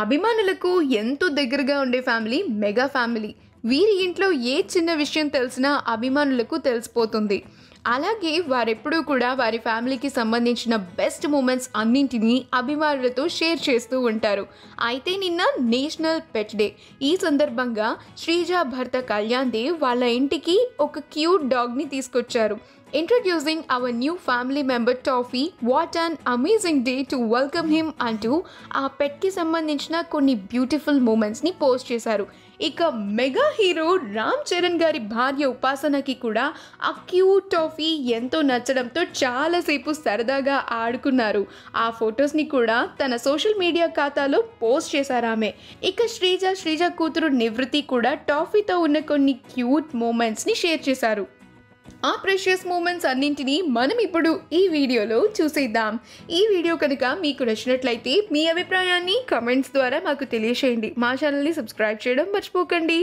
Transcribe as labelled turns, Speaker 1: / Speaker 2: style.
Speaker 1: అభిమానులకు ఎంతో దగ్గరగా ఉండే ఫ్యామిలీ మెగా ఫ్యామిలీ. వీరి ఇంట్లో ఏ చిన్న విషయం తెలిసినా అభిమానులకు తెలిసిపోతుంది. అలాగే వారెప్పుడూ కూడా వారి ఫ్యామిలీకి సంబంధించిన బెస్ట్ మూమెంట్స్ అన్నింటినీ అభిమానులతో షేర్ చేస్తూ ఉంటారు. అయితే నిన్న నేషనల్ పెట్ డే. ఈ సందర్భంగా శ్రీజ భర్త కళ్యాణ్ దేవ్ వాళ్ళ ఇంటికి ఒక క్యూట్ డాగ్ని తీసుకొచ్చారు. Introducing our new family member toffee, what an amazing day to welcome him అంటూ ఆ పెట్కి సంబంధించిన కొన్ని బ్యూటిఫుల్ మూమెంట్స్ని పోస్ట్ చేశారు. ఇక మెగా హీరో రామ్ చరణ్ గారి భార్య ఉపాసనకి కూడా ఆ క్యూట్ టాఫీ ఎంతో నచ్చడంతో చాలాసేపు సరదాగా ఆడుకున్నారు. ఆ ఫొటోస్ని కూడా తన సోషల్ మీడియా ఖాతాలో పోస్ట్ చేశారు ఆమె. ఇక శ్రీజ కూతురు నివృత్తి కూడా టాఫీతో ఉన్న కొన్ని క్యూట్ మూమెంట్స్ని షేర్ చేశారు. ఆ ప్రెషియస్ మూమెంట్స్ అన్నింటినీ మనం ఇప్పుడు ఈ వీడియోలో చూసేద్దాం. ఈ వీడియో కనుక మీకు నచ్చినట్లయితే మీ అభిప్రాయాన్ని కమెంట్స్ ద్వారా మాకు తెలియజేయండి. మా ఛానల్ని సబ్స్క్రైబ్ చేయడం మర్చిపోకండి.